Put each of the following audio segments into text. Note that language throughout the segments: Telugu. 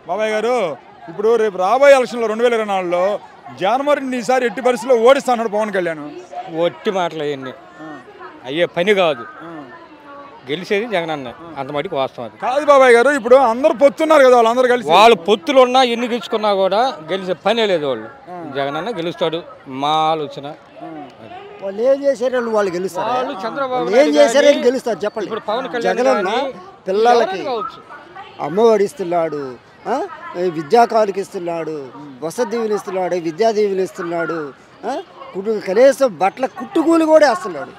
బాబాయ్ గారు ఇప్పుడు రేపు రాబోయే ఎలక్షన్లో 2024లో జగన్మోహన్ ఈసారి ఎట్టి పరిస్థితుల్లో ఓడిస్తాడు పవన్ కళ్యాణ్. ఒట్టి మాటలు అవన్నీ అయ్యే పని కాదు. గెలిచేది జగన్ అన్న, అంత మటుకు వాస్తవం. కాదు బాబాయ్ గారు, ఇప్పుడు అందరు పొత్తున్నారు కదా, వాళ్ళందరూ కలిసి వాళ్ళు పొత్తులు ఉన్నా ఎన్ని గెలుచుకున్నా కూడా గెలిచే పనే లేదు. వాళ్ళు జగన్ అన్న గెలుస్తాడు మా ఆలోచన. వాళ్ళు ఏం చేశారని వాళ్ళు గెలుస్తారు, వాళ్ళు చంద్రబాబు ఏం చేశారని గెలుస్తారు చెప్పండి. ఇప్పుడు పవన్ కళ్యాణ్ జగన్ అన్న పిల్లలకి అమ్మఒడి ఇస్తున్నాడు, విద్యాకానికి ఇస్తున్నాడు, వసతి దీవెని ఇస్తున్నాడు, విద్యా దీవెని ఇస్తున్నాడు, కనీసం బట్టల కుట్టుకూలు కూడా వేస్తున్నాడు.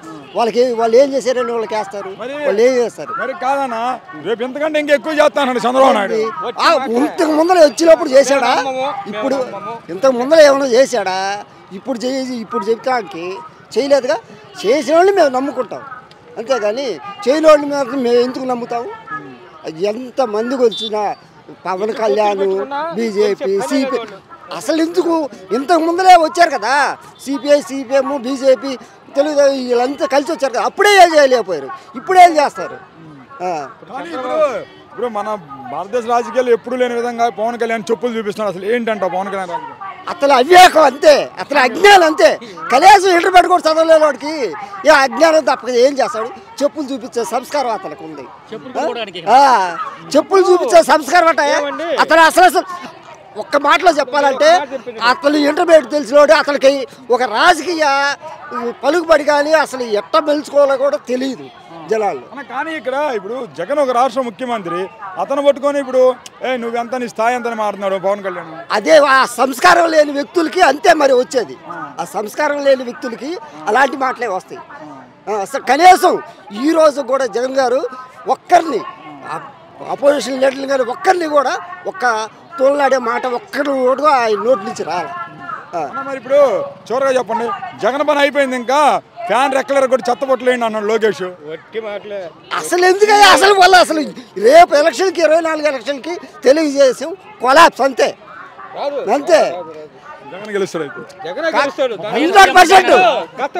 వాళ్ళు ఏం చేశారని వాళ్ళకి వేస్తారు, వాళ్ళు ఏం చేస్తారు. మరి కాదన్నా, రేపు ఎంతకంటే ఇంకా ఎక్కువ చేస్తాను చంద్రబాబు నాయుడు. ఇంతకు ముందర వచ్చినప్పుడు చేశాడా? ఇప్పుడు ఇంతకు ముందర ఏమైనా చేశాడా? ఇప్పుడు చెప్తానికి చేయలేదుగా. చేసిన వాళ్ళని మేము నమ్ముకుంటాం, అంతేగాని చేయని వాళ్ళని మేము ఎందుకు నమ్ముతాము? ఎంతమందికి వచ్చినా పవన్ కళ్యాణ్, బీజేపీ, సిపిఐ అసలు ఎందుకు ఇంతకు ముందరే వచ్చారు కదా. సిపిఐ, సిపిఎం, బీజేపీ, తెలుగుదేశం వీళ్ళంతా కలిసి వచ్చారు కదా. అప్పుడే ఏం చేయలేకపోయారు, ఇప్పుడు ఏం చేస్తారు? ఇప్పుడు మన భారతదేశ రాజకీయాలు ఎప్పుడు లేని విధంగా పవన్ కళ్యాణ్ చెప్పులు చూపిస్తున్నాడు. అసలు ఏంటంట పవన్ కళ్యాణ్ రాజకీయం? అతను అవివేకం అంతే, అతను అజ్ఞానం అంతే. కనీసం ఇంటర్మీడియట్ కూడా చదవలేని వాడికి ఏ అజ్ఞానం తప్ప ఏం చేస్తాడు? చెప్పులు చూపించే సంస్కారం అతనికి ఉంది. చెప్పులు చూపించే సంస్కారం అంటే అతను అసలు ఒక్క మాటలో చెప్పాలంటే అతను ఇంటర్మీడియట్ తెలిసినోడు. అతనికి ఒక రాజకీయ పలుకుబడి కానీ అసలు ఎట్ట మెలుచుకోవాలో కూడా తెలియదు జనాలు. కానీ ఇక్కడ ఇప్పుడు జగన్ ఒక రాష్ట్ర ముఖ్యమంత్రి, అతను పట్టుకొని ఇప్పుడు నువ్వెంత నీ స్థాయి ఎంత మారుతున్నాడు పవన్ కళ్యాణ్. అదే ఆ సంస్కారం లేని వ్యక్తులకి అంతే మరి వచ్చేది. ఆ సంస్కారం లేని వ్యక్తులకి అలాంటి మాటలే వస్తాయి. అసలు కనీసం ఈ రోజు కూడా జగన్ గారు ఒక్కరిని అపోజిషన్ లీడర్లు కానీ ఒక్కరిని కూడా ఒక్క తోలాడే మాట ఒక్కరు కూడా ఆయన నోటి నుంచి రాలి. మరి ఇప్పుడు చివరిగా చెప్పండి, జగన్ పని అయిపోయింది, ఇంకా ఫ్యాన్ రెక్కలర్ కూడా చెత్తపొట్టలేండి అన్నాడు లోకేష్. అసలు ఎందుకయ్యా అసలు వల్ల అసలు రేపు ఎలక్షన్కి 24 ఎలక్షన్కి తెలుగుదేశం కొలాప్స్ అంతే అంతే. జగన్ గెలుస్తాడు అయితే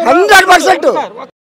100%.